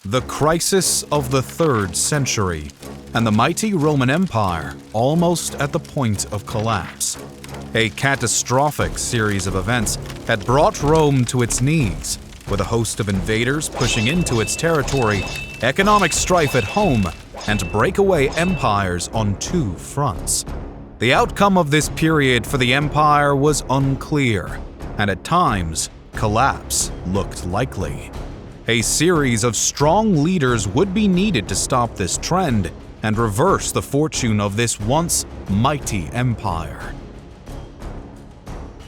The crisis of the 3rd century, and the mighty Roman Empire almost at the point of collapse. A catastrophic series of events had brought Rome to its knees, with a host of invaders pushing into its territory, economic strife at home, and breakaway empires on 2 fronts. The outcome of this period for the empire was unclear, and at times, collapse looked likely. A series of strong leaders would be needed to stop this trend and reverse the fortune of this once mighty empire.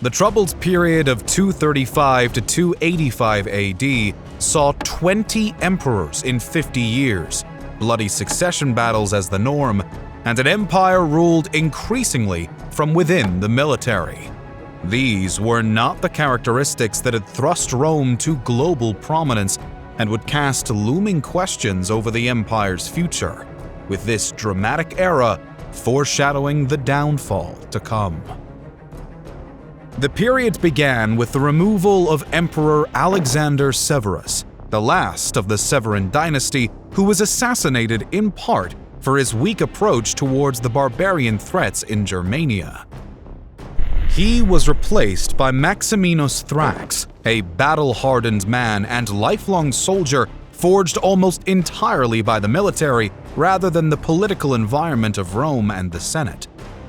The troubled period of 235 to 285 AD saw 20 emperors in 50 years, bloody succession battles as the norm, and an empire ruled increasingly from within the military. These were not the characteristics that had thrust Rome to global prominence and would cast looming questions over the empire's future, with this dramatic era foreshadowing the downfall to come. The period began with the removal of Emperor Alexander Severus, the last of the Severan dynasty, who was assassinated in part for his weak approach towards the barbarian threats in Germania. He was replaced by Maximinus Thrax, a battle-hardened man and lifelong soldier forged almost entirely by the military rather than the political environment of Rome and the Senate.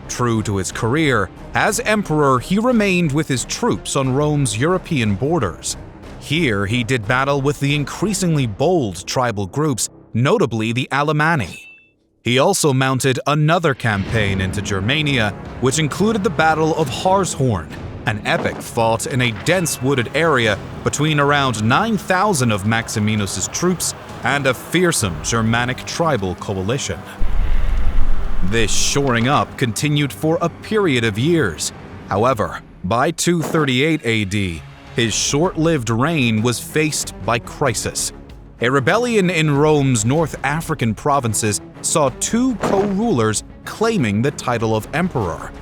True to his career, as emperor he remained with his troops on Rome's European borders. Here he did battle with the increasingly bold tribal groups, notably the Alemanni. He also mounted another campaign into Germania, which included the Battle of Harshorn, an epic fought in a dense wooded area between around 9,000 of Maximinus's troops and a fearsome Germanic tribal coalition. This shoring up continued for a period of years. However, by 238 AD, his short-lived reign was faced by crisis. A rebellion in Rome's North African provinces saw 2 co-rulers claiming the title of emperor.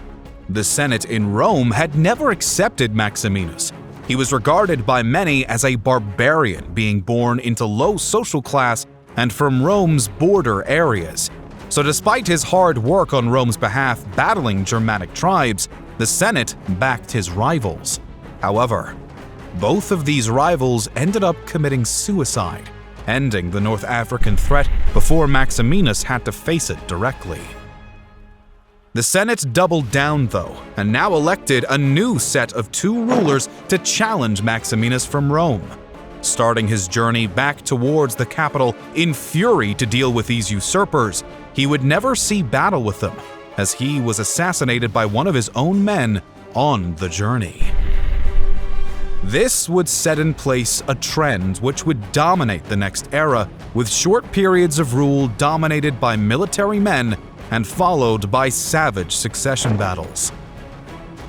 The Senate in Rome had never accepted Maximinus. He was regarded by many as a barbarian being born into low social class and from Rome's border areas. So despite his hard work on Rome's behalf battling Germanic tribes, the Senate backed his rivals. However, both of these rivals ended up committing suicide, ending the North African threat before Maximinus had to face it directly. The Senate doubled down though, and now elected a new set of 2 rulers to challenge Maximinus from Rome. Starting his journey back towards the capital in fury to deal with these usurpers, he would never see battle with them, as he was assassinated by one of his own men on the journey. This would set in place a trend which would dominate the next era, with short periods of rule dominated by military men and followed by savage succession battles.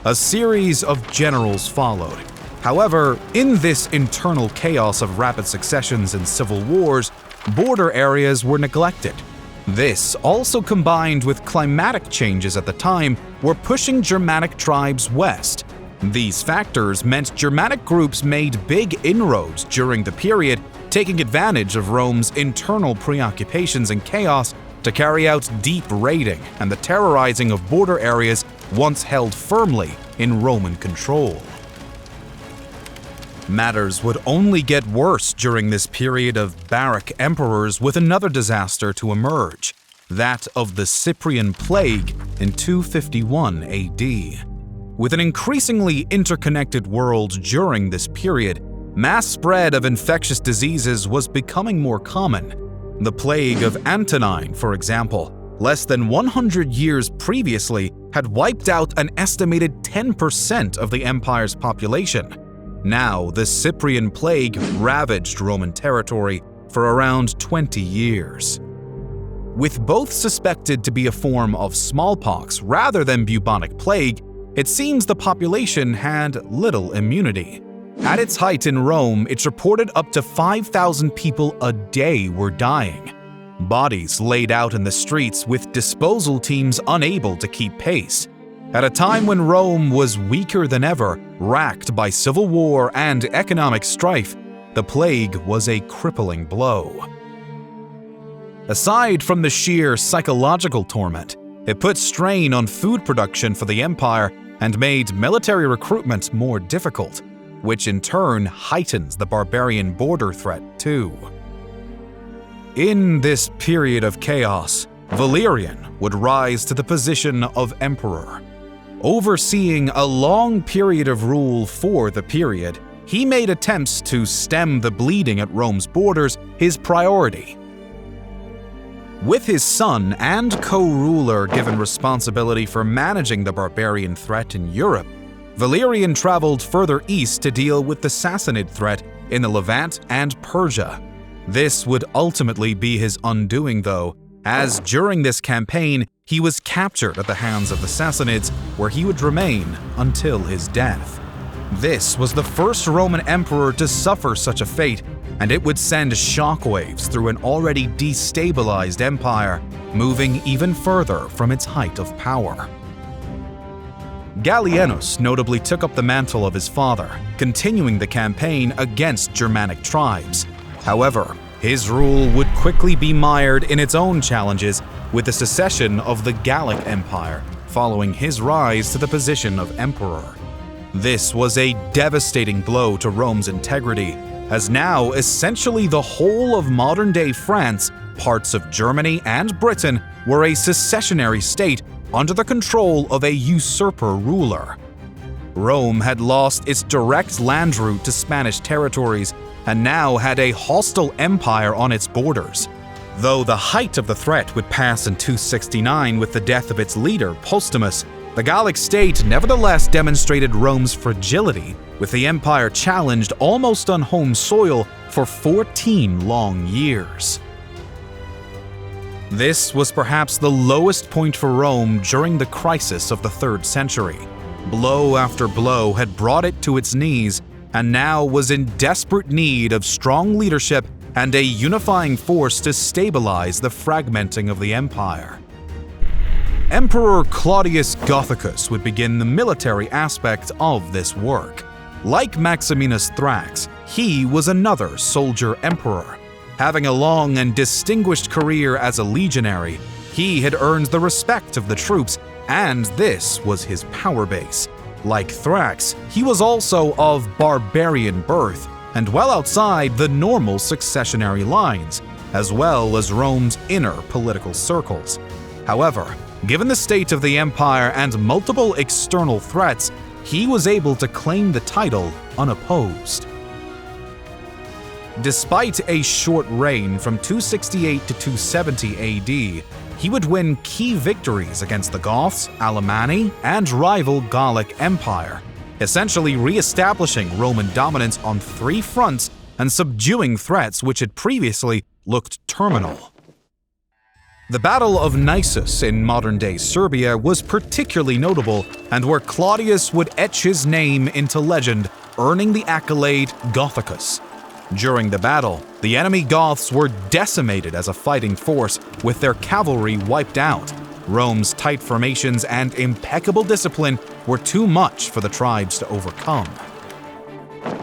A series of generals followed. However, in this internal chaos of rapid successions and civil wars, border areas were neglected. This, also combined with climatic changes at the time, were pushing Germanic tribes west. These factors meant Germanic groups made big inroads during the period, taking advantage of Rome's internal preoccupations and chaos to carry out deep raiding and the terrorizing of border areas once held firmly in Roman control. Matters would only get worse during this period of barrack emperors, with another disaster to emerge, that of the Cyprian plague in 251 AD. With an increasingly interconnected world during this period, mass spread of infectious diseases was becoming more common. The plague of Antonine, for example, less than 100 years previously, had wiped out an estimated 10% of the empire's population. Now, the Cyprian plague ravaged Roman territory for around 20 years. With both suspected to be a form of smallpox rather than bubonic plague, it seems the population had little immunity. At its height in Rome, it's reported up to 5,000 people a day were dying. Bodies laid out in the streets with disposal teams unable to keep pace. At a time when Rome was weaker than ever, racked by civil war and economic strife, the plague was a crippling blow. Aside from the sheer psychological torment, it put strain on food production for the Empire and made military recruitment more difficult, which in turn heightens the barbarian border threat too. In this period of chaos, Valerian would rise to the position of emperor. Overseeing a long period of rule for the period, he made attempts to stem the bleeding at Rome's borders his priority. With his son and co-ruler given responsibility for managing the barbarian threat in Europe, Valerian traveled further east to deal with the Sassanid threat in the Levant and Persia. This would ultimately be his undoing though, as during this campaign he was captured at the hands of the Sassanids, where he would remain until his death. This was the first Roman emperor to suffer such a fate, and it would send shockwaves through an already destabilized empire, moving even further from its height of power. Gallienus notably took up the mantle of his father, continuing the campaign against Germanic tribes. However, his rule would quickly be mired in its own challenges with the secession of the Gallic Empire following his rise to the position of emperor. This was a devastating blow to Rome's integrity, as now essentially the whole of modern-day France, parts of Germany and Britain were a secessionary state under the control of a usurper ruler. Rome had lost its direct land route to Spanish territories and now had a hostile empire on its borders. Though the height of the threat would pass in 269 with the death of its leader, Postumus, the Gallic state nevertheless demonstrated Rome's fragility, with the empire challenged almost on home soil for 14 long years. This was perhaps the lowest point for Rome during the crisis of the 3rd century. Blow after blow had brought it to its knees, and now was in desperate need of strong leadership and a unifying force to stabilize the fragmenting of the empire. Emperor Claudius Gothicus would begin the military aspect of this work. Like Maximinus Thrax, he was another soldier emperor. Having a long and distinguished career as a legionary, he had earned the respect of the troops, and this was his power base. Like Thrax, he was also of barbarian birth, and well outside the normal successionary lines, as well as Rome's inner political circles. However, given the state of the empire and multiple external threats, he was able to claim the title unopposed. Despite a short reign from 268 to 270 AD, he would win key victories against the Goths, Alemanni, and rival Gallic Empire, essentially re-establishing Roman dominance on 3 fronts and subduing threats which had previously looked terminal. The Battle of Nisus in modern-day Serbia was particularly notable, and where Claudius would etch his name into legend, earning the accolade Gothicus. During the battle, the enemy Goths were decimated as a fighting force, with their cavalry wiped out. Rome's tight formations and impeccable discipline were too much for the tribes to overcome.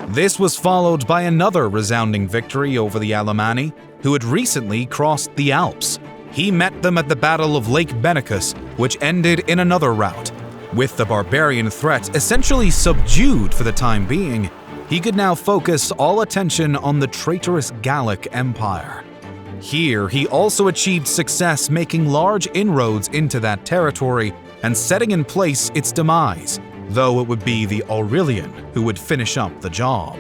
This was followed by another resounding victory over the Alemanni, who had recently crossed the Alps. He met them at the Battle of Lake Benicus, which ended in another rout. With the barbarian threat essentially subdued for the time being, he could now focus all attention on the traitorous Gallic Empire. Here, he also achieved success making large inroads into that territory and setting in place its demise, though it would be the Aurelian who would finish up the job.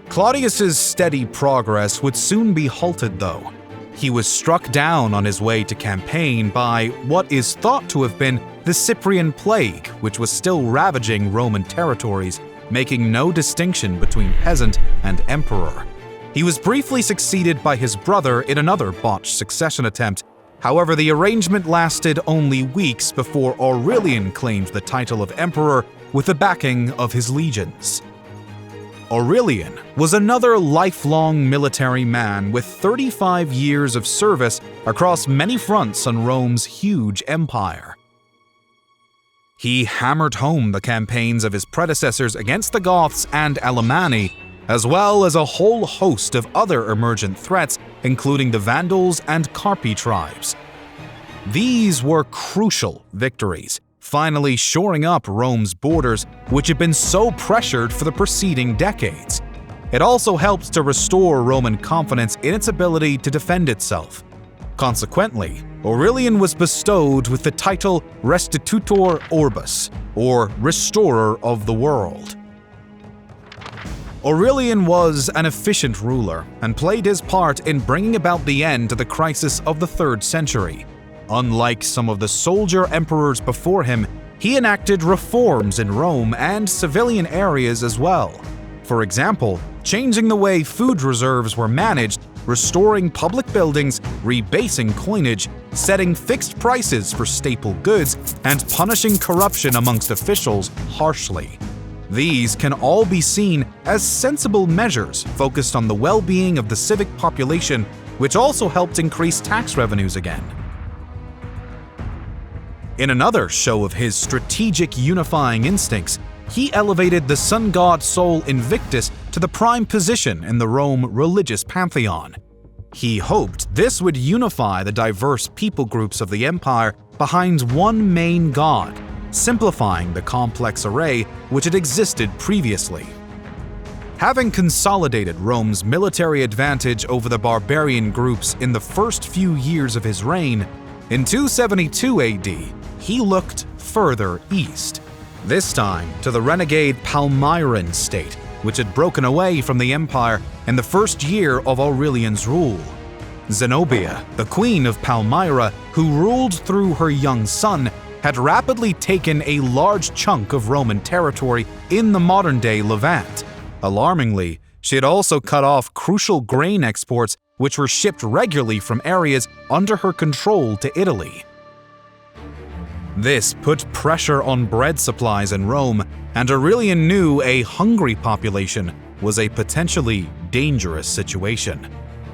Claudius's steady progress would soon be halted though. He was struck down on his way to campaign by what is thought to have been the Cyprian plague, which was still ravaging Roman territories, making no distinction between peasant and emperor. He was briefly succeeded by his brother in another botched succession attempt. However, the arrangement lasted only weeks before Aurelian claimed the title of emperor with the backing of his legions. Aurelian was another lifelong military man with 35 years of service across many fronts on Rome's huge empire. He hammered home the campaigns of his predecessors against the Goths and Alemanni, as well as a whole host of other emergent threats, including the Vandals and Carpi tribes. These were crucial victories, finally shoring up Rome's borders, which had been so pressured for the preceding decades. It also helped to restore Roman confidence in its ability to defend itself. Consequently, Aurelian was bestowed with the title Restitutor Orbis, or Restorer of the World. Aurelian was an efficient ruler and played his part in bringing about the end to the crisis of the 3rd century. Unlike some of the soldier emperors before him, he enacted reforms in Rome and civilian areas as well. For example, changing the way food reserves were managed, restoring public buildings, rebasing coinage, setting fixed prices for staple goods, and punishing corruption amongst officials harshly. These can all be seen as sensible measures focused on the well-being of the civic population, which also helped increase tax revenues again. In another show of his strategic unifying instincts, he elevated the sun god Sol Invictus to the prime position in the Rome religious pantheon. He hoped this would unify the diverse people groups of the empire behind one main god, simplifying the complex array which had existed previously. Having consolidated Rome's military advantage over the barbarian groups in the first few years of his reign, in 272 AD, he looked further east. This time to the renegade Palmyran state, which had broken away from the empire in the first year of Aurelian's rule. Zenobia, the queen of Palmyra, who ruled through her young son, had rapidly taken a large chunk of Roman territory in the modern-day Levant. Alarmingly, she had also cut off crucial grain exports which were shipped regularly from areas under her control to Italy. This put pressure on bread supplies in Rome, and Aurelian knew a hungry population was a potentially dangerous situation.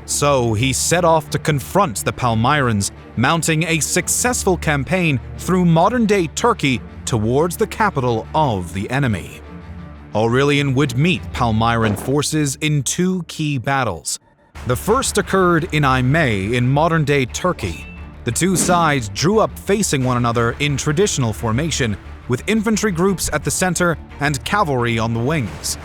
So he set off to confront the Palmyrans, mounting a successful campaign through modern-day Turkey towards the capital of the enemy. Aurelian would meet Palmyran forces in 2 key battles. The first occurred in Imei in modern-day Turkey. The 2 sides drew up facing one another in traditional formation, with infantry groups at the center and cavalry on the wings.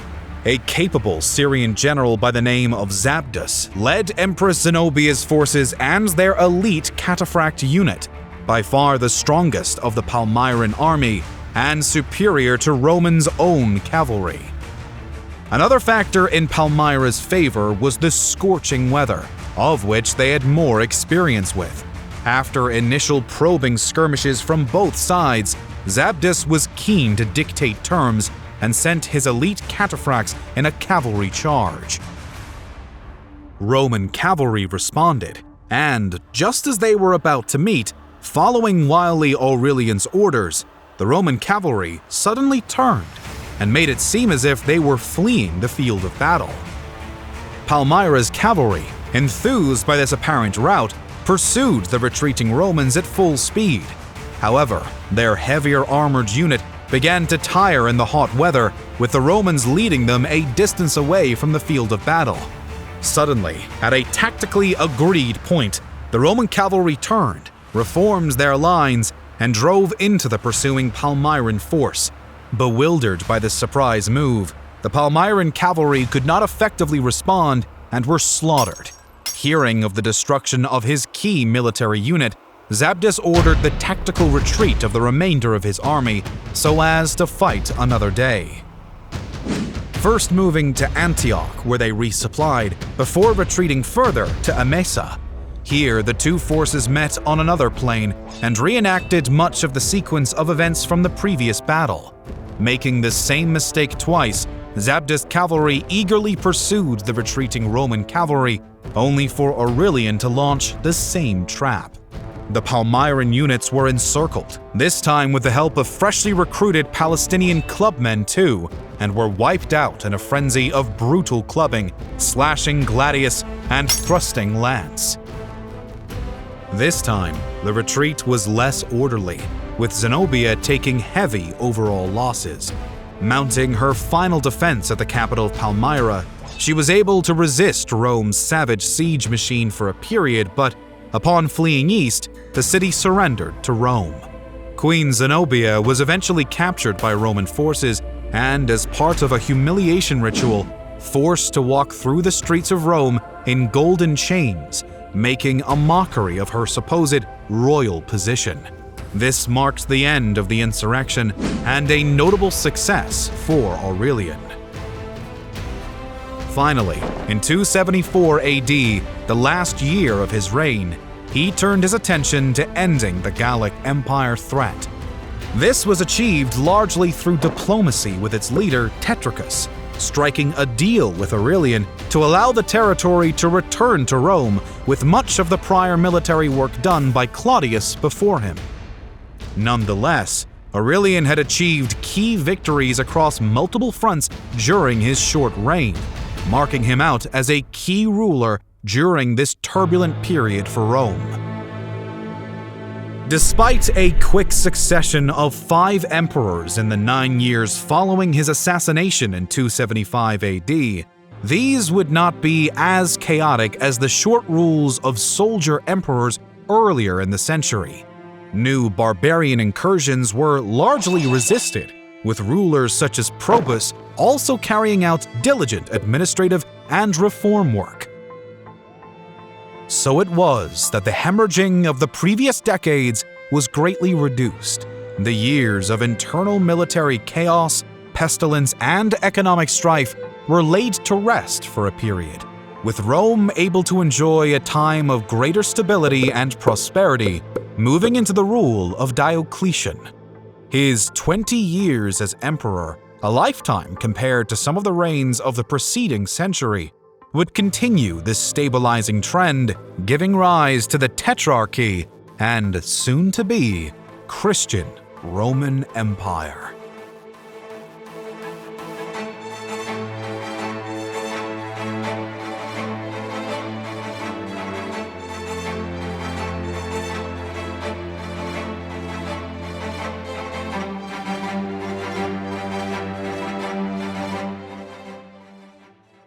A capable Syrian general by the name of Zabdus led Empress Zenobia's forces and their elite cataphract unit, by far the strongest of the Palmyran army and superior to Romans' own cavalry. Another factor in Palmyra's favor was the scorching weather, of which they had more experience with. After initial probing skirmishes from both sides, Zabdus was keen to dictate terms and sent his elite cataphracts in a cavalry charge. Roman cavalry responded, and just as they were about to meet, following wildly Aurelian's orders, the Roman cavalry suddenly turned and made it seem as if they were fleeing the field of battle. Palmyra's cavalry, enthused by this apparent rout, pursued the retreating Romans at full speed. However, their heavier armored unit began to tire in the hot weather, with the Romans leading them a distance away from the field of battle. Suddenly, at a tactically agreed point, the Roman cavalry turned, reformed their lines, and drove into the pursuing Palmyran force. Bewildered by this surprise move, the Palmyran cavalry could not effectively respond and were slaughtered. Hearing of the destruction of his key military unit, Zabdus ordered the tactical retreat of the remainder of his army so as to fight another day. First moving to Antioch, where they resupplied, before retreating further to Emesa. Here, the 2 forces met on another plain and reenacted much of the sequence of events from the previous battle. Making the same mistake twice, Zabdus' cavalry eagerly pursued the retreating Roman cavalry, only for Aurelian to launch the same trap. The Palmyran units were encircled, this time with the help of freshly recruited Palestinian clubmen too, and were wiped out in a frenzy of brutal clubbing, slashing gladius, and thrusting lance. This time, the retreat was less orderly, with Zenobia taking heavy overall losses. Mounting her final defense at the capital of Palmyra, She was able to resist Rome's savage siege machine for a period, but upon fleeing east, the city surrendered to Rome. Queen Zenobia was eventually captured by Roman forces and, as part of a humiliation ritual, forced to walk through the streets of Rome in golden chains, making a mockery of her supposed royal position. This marked the end of the insurrection and a notable success for Aurelian. Finally, in 274 AD, the last year of his reign, he turned his attention to ending the Gallic Empire threat. This was achieved largely through diplomacy with its leader Tetricus, striking a deal with Aurelian to allow the territory to return to Rome, with much of the prior military work done by Claudius before him. Nonetheless, Aurelian had achieved key victories across multiple fronts during his short reign, marking him out as a key ruler during this turbulent period for Rome. Despite a quick succession of 5 emperors in the 9 years following his assassination in 275 AD, these would not be as chaotic as the short rules of soldier emperors earlier in the century. New barbarian incursions were largely resisted, with rulers such as Probus also carrying out diligent administrative and reform work. So it was that the hemorrhaging of the previous decades was greatly reduced. The years of internal military chaos, pestilence, and economic strife were laid to rest for a period, with Rome able to enjoy a time of greater stability and prosperity, moving into the rule of Diocletian. His 20 years as emperor, a lifetime compared to some of the reigns of the preceding century, would continue this stabilizing trend, giving rise to the Tetrarchy and soon-to-be Christian Roman Empire.